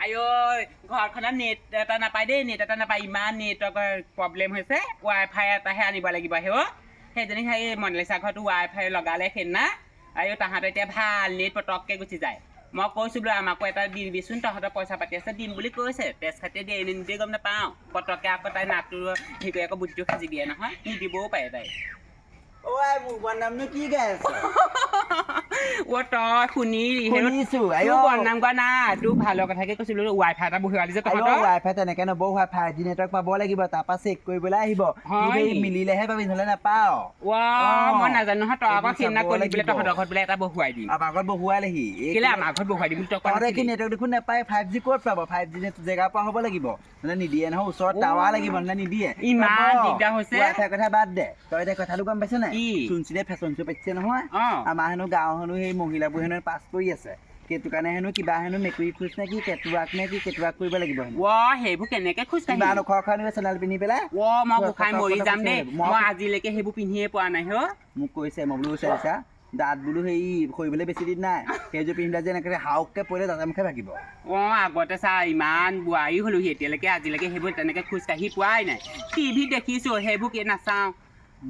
আইও ঘৰখনত নেট এটা নাপায় দেই নেট এটা নাপায় ইমান নেটৱৰ্কৰ প্ৰব্লেম হৈছে ৱাইফাই এটাহে আনিব লাগিব হেও সেইজনী সেই মনালিছা ঘৰটো ৱাইফাই লগালে সেইদিনা আইও তাহাঁতৰ এতিয়া ভাল নেট পটককৈ গুচি যায় মই কৈছোঁ বোলো আমাকো এটা দি দিবিচোন তহঁতৰ পইচা পাতি আছে দিম বুলি কৈছে তেজ খাতি দিয়ে নিদিয়ে গম নাপাওঁ পটককৈ আকৌ তাই নাকটো হেৰি কৰি আকৌ বুদ্ধিটো সাজি দিয়ে নহয় নিদিবও পাৰে তাই মোৰ নামনো কি গাই আছে তই শুনিছো বদনাম কৰা না তোৰ ভালৰ কথাকে কৈছিলো ৱাইফাই এটা বহুৱাই দিছে ৱাইফাই তেনেকে নবহুৱা 5G নেটৱৰ্ক পাব লাগিব তাৰপৰা চেক কৰিবলৈ আহিব মিলিলেহে পাবি নহ'লে নাপাওঁ মই নাজানো নহয় তই আকৌ সেইদিনা কৰি বোলে তহঁতৰ ঘৰত বোলে এটা বহুৱাই দিম আমাৰ ঘৰত বহুৱালেহি কেলে আমাৰ ঘৰত বহুৱাই দিম তহঁতে নেটৱৰ্ক দেখোন নাপায় 5G ক'ত পাব 5G জেগা পৰা হ'ব লাগিব নহ'লে নিদিয়ে নহয় ওচৰত টাৱাৰ লাগিব নহ'লে নিদিয়ে ইমান দিগদাৰ হৈছে ৱাইফাই কথা বাদ দে তই এতিয়া কথাটো গম পাইছ নাই চুনচিনে ফেশ্বন শ্ব' পাতিছে নহয় আমাৰ হেনো গাঁও হেনো সেই মহিলাবোৰ হেনো পাছ কৰি আছে সেইটো কাৰণে হেনো কিবা হেনো মেকুৰী খোজ নে কি কেটুৱাক কৰিব লাগিব সেইবোৰ কেনেকে খোজ কাঢ়ি ইমান ওখ চেনেল পিন্ধি পেলাই মই গোসাঁই মৰি যাম দেই মই আজিলৈকে সেইবোৰ পিন্ধিয়ে পোৱা নাই মোক কৈছে মই বোলো চাইছা দাঁত বোলো হেৰি কৰিবলৈ বেছি দিন নাই সেইযোৰ পিন্ধিলে যে এনেকৈ হাউককৈ পৰিলে দাঁতে মুখে ভাগিব আগতে চা ইমান বোৱাৰী হ'লো এতিয়ালৈকে আজিলৈকে সেইবোৰ তেনেকে খোজ কাঢ়ি পোৱাই নাই টিভিত দেখিছো সেইবোৰ নাচাওঁ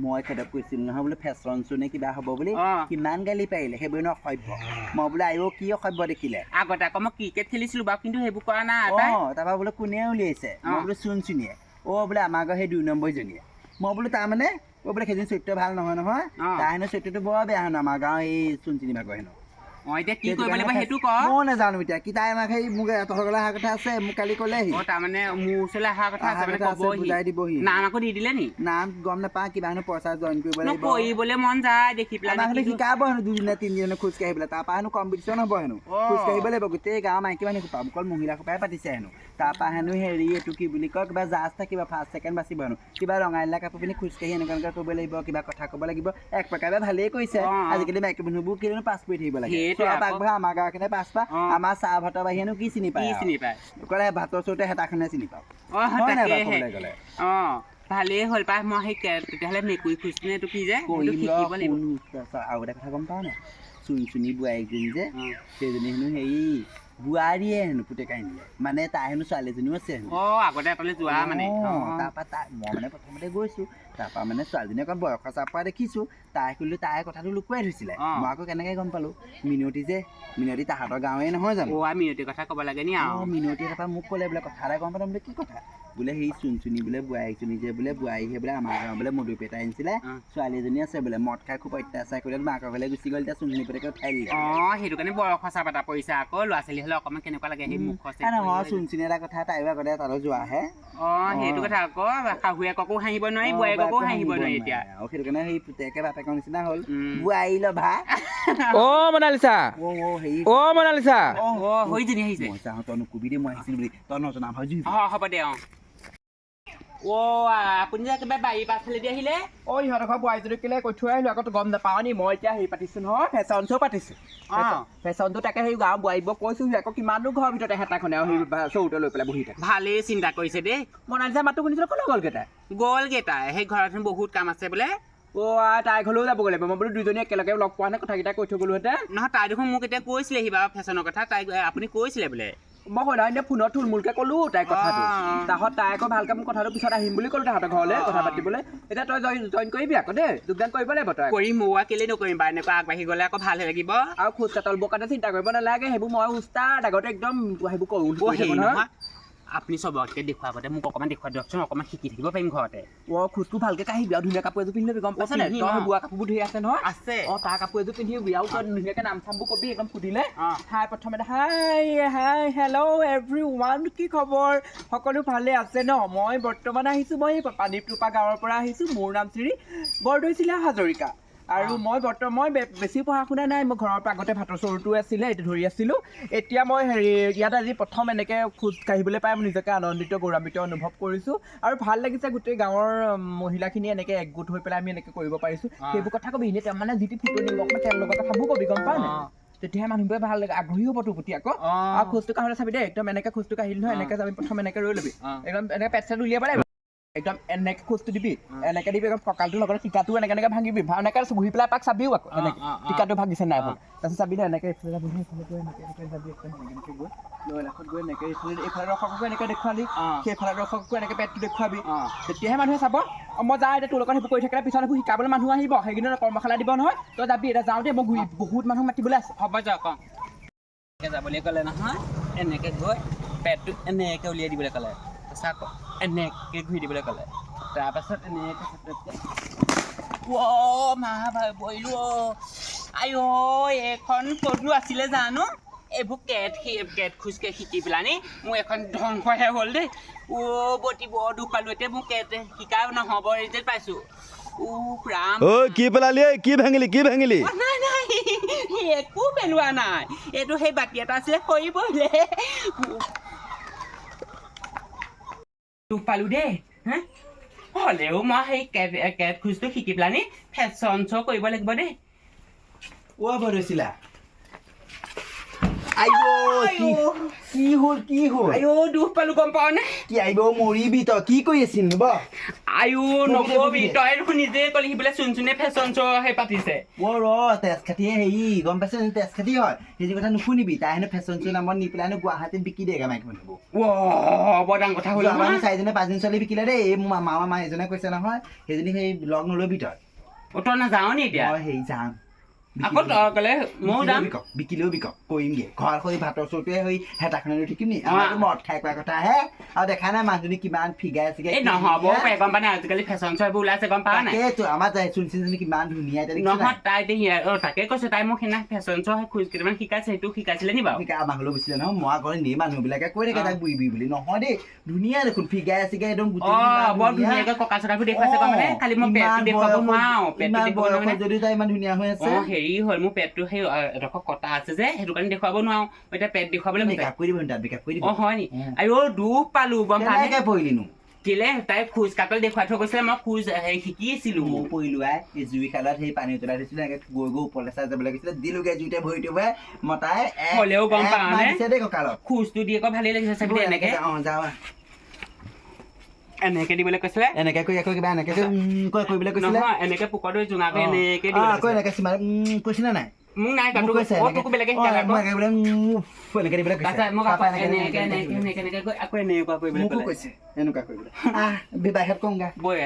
মই খেদক কৈছিলোঁ নহয় বোলে ফেশ্বন শ্ব' নে কিবা হ'ব বুলি কিমান গালি পাৰিলে সেইবোৰ নো অসভ্য মই বোলে আইও কি অসভ্য দেখিলে আগতে আকৌ মই ক্ৰিকেট খেলিছিলোঁ বাৰু কিন্তু সেইবোৰ কৰা নাই তাৰপৰা বোলে কোনে উলিয়াইছে মই বোলো চুনচুনীয়ে বোলে আমাৰ ঘৰ সেই 2 নম্বৰজনীয়ে মই বোলো তাৰমানে বোলে সেইজনী চৰিত্ৰ ভাল নহয় তাৰ হেনো চৰিত্ৰটো বৰ বেয়া হেনো আমাৰ গাঁৱৰ এই চুনচুনী ভাগৰ হেনো এতিয়া কি কৰিব লাগিব সেইটো ক মই নাজানো এতিয়া কি তাই আমাক সেই মোক তহঁতৰ ঘৰলৈ অহা কথা আছে মোক কালি ক'লেহি তাৰমানে মোৰ ওচৰলৈ অহা কথা আছে বুজাই দিবহি নাম আকৌ দি দিলে নি নাম গম নাপাওঁ কিবা হেনো পইচা জইন কৰিব লাগিব কৰিবলৈ মন যায় দেখি পেলাই আমাক শিকাব হেনো 2 দিনে 3 দিনে খোজ কাঢ়িবলৈ তাৰপৰা হেনো কম্পিটিশ্যন হ'ব হেনো খোজ কাঢ়িব লাগিব গোটেই গাঁৱৰ মাইকী মানুহ সোপা অকল মহিলা সোপাই পাতিছে হেনো তাৰপৰা হেনো হেৰি এইটো কি বুলি কয় কিবা জাজ থাকিব ফাৰ্ষ্ট ছেকেণ্ড বাচিব হেনো কিবা ৰঙালীয়া কাপোৰ পিন্ধি খোজকাঢ়ি এনেকুৱা কৰিব লাগিব কিবা কথা ক'ব লাগিব এক প্ৰকাৰে ভালেই কৰিছে আজিকালি মাইকী মানুহবোৰ কিনো পাছ কৰি থাকিব লাগে আমাৰ গাঁৱৰখিনি পাছ পা আমাৰ চাহ ভাতৰ বাহিৰেনো কি চিনি পায় ক'লে ভাতৰ চৰুতে হেতাখনে চিনি পাওঁ গ'লে ভালেই হ'ল পাই মই সেই তেতিয়াহ'লে মেকুৰী খোজনে এইটো কি যে আৰু এটা কথা গম পাওঁ নাই চুনচুনী বোৱাৰীজনী যে সেইজনী হেনো হেৰি বোৱাৰীয়ে হেনো পুতেকাই নিলে মানে তাই হেনো ছোৱালীজনীও আছে হেনো আগতে এটালৈ যোৱা মানে তাৰপৰা মই মানে প্ৰথমতে গৈছোঁ তাৰপৰা মানে ছোৱালীজনী অকণ বয়সৰ চাপ পৰা দেখিছোঁ তাই ক'লো তাই কথাটো লুকুৱাই থৈছিলে মই আকৌ কেনেকৈ গম পালোঁ মিনতি তাহাঁতৰ গাঁৱে নহয় জানো মিনতিৰ কথা ক'ব লাগে নি মিনতি তাৰপৰা মোক ক'লে বোলে কথা এটা গম পালোঁ বোলে কি কথা বোলে সেই চুনচুনী বোলে বোৱাৰীজনী যে বোলে বোৱাৰীহে বোলে আমাৰ গাঁও বোলে মধু পেটাই আনিছিলে ছোৱালী এজনী আছে বোলে মদ খাই খুব অত্যাচাৰ কৰিলে মাকৰ ঘৰলৈ গুচি গ'ল এতিয়া চুনচুনী পেটাকে উঠাই দিলে সেইটো কাৰণে বয়সৰ চাপ এটা পৰিছে আকৌ ল'ৰা ছোৱালী হ'লে অকণমান কেনেকুৱা লাগে সেই মুখৰ নহয় চুনচুনী এটা কথা তাইও আগতে তালৈ যোৱাহে সেইটো কথা আকৌ শাহুৱেককো হাঁহিব নোৱাৰি বোৱাৰীককো হাঁহিব নোৱাৰি এতিয়া সেইটো কাৰণে সেই পুতেকে বাপেকৰ নিচিনা হ'ল বোৱাৰী লভা মনালিছা মনালিছা হৈজনী আহিছে তই নকবি দেই মই আহিছিলোঁ বুলি তই নজনা হয় হ'ব দে আপুনি যে একেবাৰে বাৰী পাছফালেদি আহিলে ইহঁতৰ ঘৰ বোৱাৰীজনী কেলে কৈ থৈ আহিলোঁ আকৌ গম নাপাওঁ নি মই এতিয়া হেৰি পাতিছোঁ নহয় ফেশ্বন শ্ব' পাতিছোঁ ফেশ্বনটো তাকে সেই গাঁৱৰ বোৱাৰীবোৰক কৈছোঁ আকৌ কিমানো ঘৰৰ ভিতৰতে হেতাখনে আৰু সেই চৰুতে লৈ পেলাই বহি থাকে ভালেই চিন্তা কৰিছে দেই মনালিছা মাতটো শুনিছিলোঁ ক'লৈ গ'লগেইটা সেই ঘৰত বহুত কাম আছে বোলে তাই ঘৰলৈও যাবগৈ লাগিব মই বোলো দুজনী একেলগে লগ পোৱা নে কথাকেইটা কৈ থৈ গ'লোহেঁতেন নহয় তাই দেখোন মোক এতিয়া কৈছিলেহি বাৰু ফেশ্বনৰ কথা তাই আপুনি কৈছিলে বোলে মই সদায় ফোনত থুলমূলকৈ ক'লোঁ তাইৰ কথাটো তাহঁত তাই আকৌ ভালকৈ মোক কথাটো পিছত আহিম বুলি ক'লোঁ তাহাঁতৰ ঘৰলৈ কথা পাতিবলৈ এতিয়া তই জইন কৰিবি আকৌ দেই যোগদান কৰিব লাগিব তই কৰিম মই কেলেই নকৰিম বা এনেকুৱা আগবাঢ়ি গ'লে আকৌ ভালহে লাগিব আৰু খোজ কাটলবৰ কাৰণে চিন্তা কৰিব নালাগে সেইবোৰ মই উস্তাদ আগতে একদম সেইবোৰ কৰোঁ নহয় আপুনি চবতকৈ দেখুৱাৰ আগতে মোক অকণমান দেখুৱাই দিয়কচোন অকণমান শিকি থাকিব পাৰিম ঘৰতে খোজটো ভালকৈ কাঢ়িবি আৰু ধুনীয়া কাপোৰ এযোৰ পিন্ধি ল'বি গম পাইছ নে তই বোৱা কাপোৰবোৰ ধুই আছে নহয় আছে তাৰ কাপোৰ এযোৰ পিন্ধিবি আৰু তই ধুনীয়াকৈ নাম চামবোৰ কবি একদম সুধিলে হাই প্ৰথমতে হাই হেল্ল' এভৰি ওৱান কি খবৰ সকলো ভালে আছে ন মই বৰ্তমান আহিছোঁ মই পানীটোপা গাঁৱৰ পৰা আহিছোঁ মোৰ নাম শ্ৰী বৰদৈচিলা হাজৰিকা আৰু মই বেছি পঢ়া শুনা নাই মই ঘৰৰ পৰা আগতে ভাতৰ চৰুটো আছিলে এইটো ধৰি আছিলোঁ এতিয়া মই ইয়াত আজি প্ৰথম এনেকৈ খোজ কাঢ়িবলৈ পাই মই নিজকে আনন্দিত গৌৰৱান্বিত অনুভৱ কৰিছোঁ আৰু ভাল লাগিছে গোটেই গাঁৱৰ মহিলাখিনি এনেকৈ একগোট হৈ পেলাই আমি এনেকৈ কৰিব পাৰিছোঁ সেইবোৰ কথা কবি এনেই মানে যিটো ফটো দিব অকণমান তেওঁৰ লগত কথাবোৰ কবি গম পাৱ নাই তেতিয়াহে মানুহবোৰে ভাল আগ্ৰহী হ'ব তোৰ প্ৰতি আকৌ আৰু খোজটো কাঢ়িলে চাবি দেই একদম এনেকৈ খোজটো কাঢ়িলি নহয় এনেকৈ যাবি প্ৰথম এনেকৈ ৰৈ ল'বি একদম এনেকৈ পেট চেট উলিয়াব লাগিব একদম এনেকে খোজটো দিবি এনেকে দিবি একদম কঁকালটোৰ লগত টিকাটো এনেকে ভাঙিবি এনেকে ঘূৰি পেলাই পাক চাবিও আকৌ এনেকে টিকাটো ভাগিছে নাই ভাল তাৰপিছত চাবি এনেকে এইফালে যাবি এইফালে গৈ এনেকে যাবি এনেকে গৈ লৈ লাখত গৈ এনেকে এইফালে ৰখকো এনেকে দেখুৱালি সেইফালে ৰখকো এনেকে পেটটো দেখুৱাবি তেতিয়াহে মানুহে চাব মই যাওঁ এতিয়া তোৰ লগত সেইবোৰ কৰি থাকিলে পিছত সেইবোৰ শিকাবলৈ মানুহ আহিব সেইকেইদিনত কৰ্মশালা দিব নহয় তই যাবি এতিয়া যাওঁ দেই মই বহুত মানুহ মাতিবলৈ আছে হ'ব যাওক এনেকৈ যাবলৈ ক'লে নহয় এনেকৈ গৈ পেটটো এনেকৈ উলিয়াই দিবলৈ ক'লে তাৰপিছত আকৌ এনেকৈ ঘূৰি দিবলৈ ক'লে তাৰপাছত এনেকৈ মা ভাই বহিলোঁ আই এইখন ক'তনো আছিলে জানো এইবোৰ কেট খোজকাঢ়ি শিকি পেলানি মোৰ এখন ধ্বংসহে হ'ল দেই বটি বৰ দুখ পালোঁ এতিয়া মোক কেট শিকা নহ'ব ৰিজাল্ট পাইছোঁ ৰাম কি পেলালি কি ভাঙিলি নাই একো পেলোৱা নাই এইটো সেই বাতি এটা আছিলে সৰি পৰিলে দুখ পালোঁ দেই হা হ'লেও মই সেই কেট খোজটো শিকি পেলানি ফেশ্বন শ্ব' কৰিব লাগিব দেই বৰদৈচিলা কি হ'ল দুখ পালোঁ গম পাৱ নে কি আহিব মৰিবি তই কি কৰি আছিল নকবি তই দেখোন নিজে ক'লি বোলে চোনে ফেশ্বন শ্ব' সেই পাতিছে তেজ খাটিয়ে হেৰি গম পাইছ তেজ খাটি হয় সেই কথা নুশুনিবি তাই হেনো ফেশ্বন শ্ব' নামত নি পেলাই গুৱাহাটীত বিকি দিয়ে মাইকী মানুহবোৰ বৰ ডাঙৰ কথা হ'ল 4-5জনী ছোৱালী বিকিলে দেই এই মোৰ মামা এজনে কৈছে নহয় সেইজনী সেই লগ নলবি তই তই নাযাৱ নি এতিয়া মই হেৰি যাম আকৌ তই ক'লে ময়ো যাম বিকিলেও বিকক কৰিমগে ঘৰ সৈ ভাতৰ চৌটোৱে হৈ হেতাখনে থাকিম নি মদ খাই কোৱা কথা হে আৰু দেখা নাই মানুহজনী কিমান ফিগাৰ এই নহ'ব গম পা নাই আজিকালি ফেশ্বন শ্ব' এইবোৰ ওলাইছে গম পাৱ নাই আমাৰ চুলিজনী কিমান ধুনীয়া নহয় তাই এতিয়া তাকে কৈছে তাই মোক সেইদিনা ফেশ্বন শ্ব' খোজ কেইটামান শিকাইছে সেইটো শিকাইছিলে নি বাৰু আমাৰ ঘৰলৈ গৈছিলে নহয় মই ঘৰত নি মানুহবিলাকে কৈ থাকে তাক বুঢ়ী বুলি নহয় দেই ধুনীয়া দেখোন ফিগাৰ চিগাৰ একদম বৰ ধুনীয়াকৈ কঁকা চকাবোৰ দেখুৱাইছে মানে খালি মই পেটটো দেখুৱাব নোৱাৰো যদি তাই ইমান ধুনীয়া হৈ আছে হেৰি হ'ল মোৰ পেটটো সেই এডোখৰ কটা আছে যে সেইটো কাৰণে দেখুৱাব নোৱাৰো মই এতিয়া পেট দেখুৱাবলৈ হয় নি আৰু দুখ পালো গম পালে পৰিলিনো কেলে তাই খোজ কাটল দেখুৱাই থৈ গৈছিলে মই খোজ শিকিছিলো মই পৰিলো এই জুই খালত সেই পানী উতলাই থৈছিলো এনেকে গৈ ওপৰলৈ চাই যাবলৈ গৈছিলে দিলোগে জুইতে ভৰি থৈ মই তাই হ'লেও গম পাওঁ দেই কঁকালত খোজটো দি আকৌ ভালেই লাগিছে চাবি এনেকে যাওঁ এনেকে দিবলৈ কৈছিলে এনেকে কৰি আকৌ কিবা এনেকে কৰিবলৈ কৈছিলে এনেকে পোকৰটো জোঙা কৰি এনেকে কৈছিলে নাই মোক নাই তোকো বেলেগে বিবাহত কওঁ গা বৈ